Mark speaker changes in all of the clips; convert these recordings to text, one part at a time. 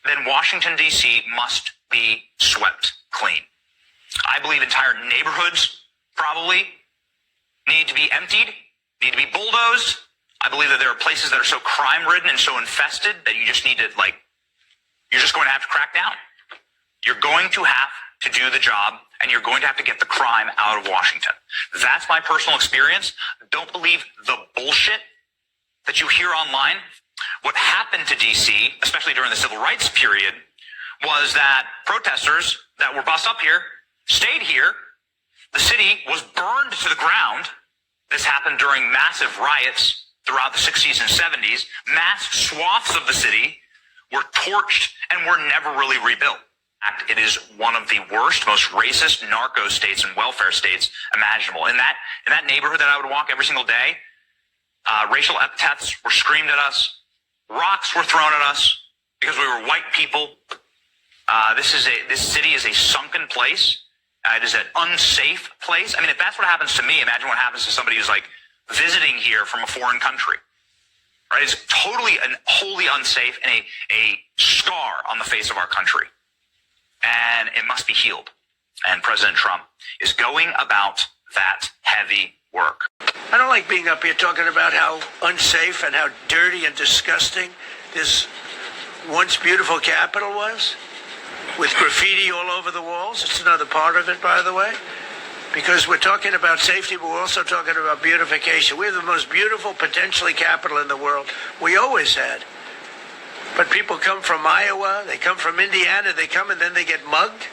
Speaker 1: then Washington, D.C. must be swept clean. I believe entire neighborhoods probably need to be emptied, need to be bulldozed. I believe that there are places that are so crime-ridden and so infested that you just need to, you're just going to have to crack down. You're going to have to do the job, and you're going to have to get the crime out of Washington. That's my personal experience. Don't believe the bullshit that you hear online. What happened to D.C., especially during the civil rights period, was that protesters that were bussed up here stayed here. The city was burned to the ground. This happened during massive riots throughout the 60s and 70s. Mass swaths of the city were torched and were never really rebuilt. It is one of the worst, most racist narco states and welfare states imaginable. In that neighborhood that I would walk every single day, racial epithets were screamed at us. Rocks were thrown at us because we were white people. This city is a sunken place. It is an unsafe place. I mean, if that's what happens to me, imagine what happens to somebody who's visiting here from a foreign country. Right? It's totally and wholly unsafe and a scar on the face of our country. And it must be healed. And President Trump is going about that heavy work.
Speaker 2: I don't like being up here talking about how unsafe and how dirty and disgusting this once beautiful Capitol was, with graffiti all over the walls. It's another part of it, by the way, because we're talking about safety, but we're also talking about beautification. We have the most beautiful, potentially, Capitol in the world. We always had. But people come from Iowa, they come from Indiana, they come and then they get mugged.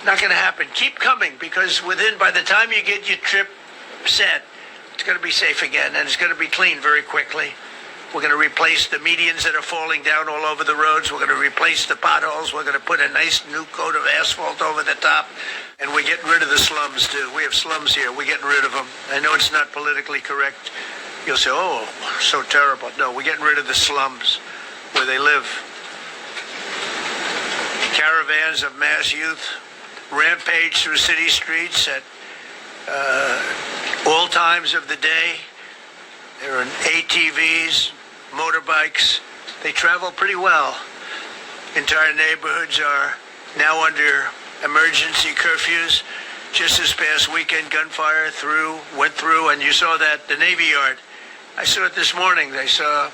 Speaker 2: Not going to happen. Keep coming, because by the time you get your trip set, it's going to be safe again, and it's going to be clean very quickly. We're going to replace the medians that are falling down all over the roads. We're going to replace the potholes. We're going to put a nice new coat of asphalt over the top. And we're getting rid of the slums, too. We have slums here. We're getting rid of them. I know it's not politically correct. You'll say, oh, so terrible. No, we're getting rid of the slums where they live. Caravans of mass youth rampage through city streets at all times of the day. There are ATVs, motorbikes. They travel pretty well. Entire neighborhoods are now under emergency curfews. Just this past weekend, gunfire went through, and you saw that, the Navy Yard. I saw it this morning. They saw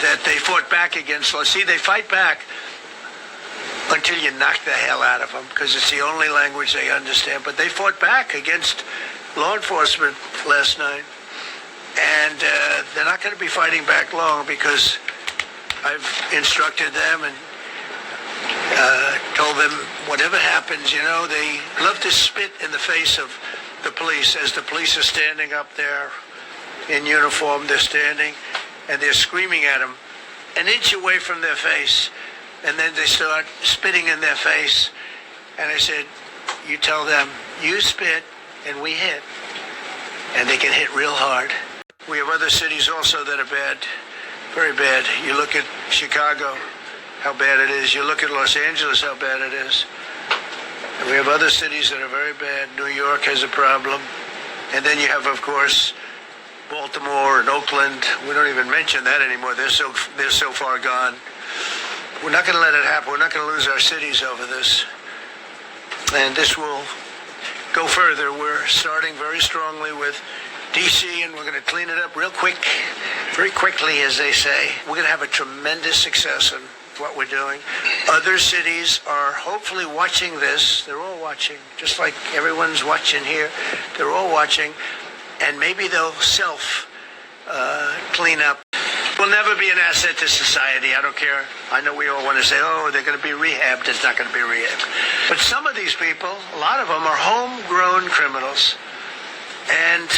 Speaker 2: that they fought back against law. See, they fight back until you knock the hell out of them, because it's the only language they understand. But they fought back against law enforcement last night. And they're not going to be fighting back long, because I've instructed them and told them whatever happens, they love to spit in the face of the police. As the police are standing up there in uniform, they're standing and they're screaming at them an inch away from their face. And then they start spitting in their face. And I said, you tell them, you spit and we hit. And they can hit real hard. We have other cities also that are bad, very bad. You look at Chicago, how bad it is. You look at Los Angeles, how bad it is. And we have other cities that are very bad. New York has a problem. And then you have, of course, Baltimore and Oakland. We don't even mention that anymore. They're so far gone. We're not going to let it happen. We're not going to lose our cities over this. And this will go further. We're starting very strongly with D.C., and we're going to clean it up real quick, very quickly, as they say. We're going to have a tremendous success in what we're doing. Other cities are hopefully watching this. They're all watching, just like everyone's watching here. They're all watching, and maybe they'll clean up. We'll never be an asset to society. I don't care. I know we all want to say, oh, they're going to be rehabbed. It's not going to be rehabbed. But some of these people, a lot of them, are homegrown criminals. And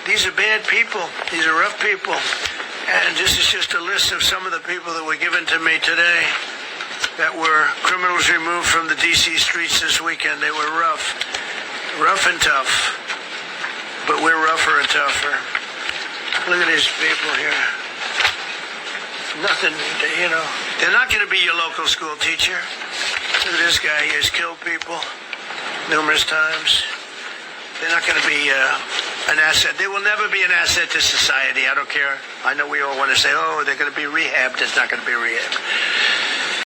Speaker 2: these are bad people. These are rough people. And this is just a list of some of the people that were given to me today that were criminals removed from the D.C. streets this weekend. They were rough and tough. But we're rougher and tougher. Look at these people here. Nothing, They're not going to be your local school teacher. Look at this guy. He has killed people numerous times. They're not going to be an asset. They will never be an asset to society. I don't care. I know we all want to say, oh, they're going to be rehabbed. It's not going to be rehabbed.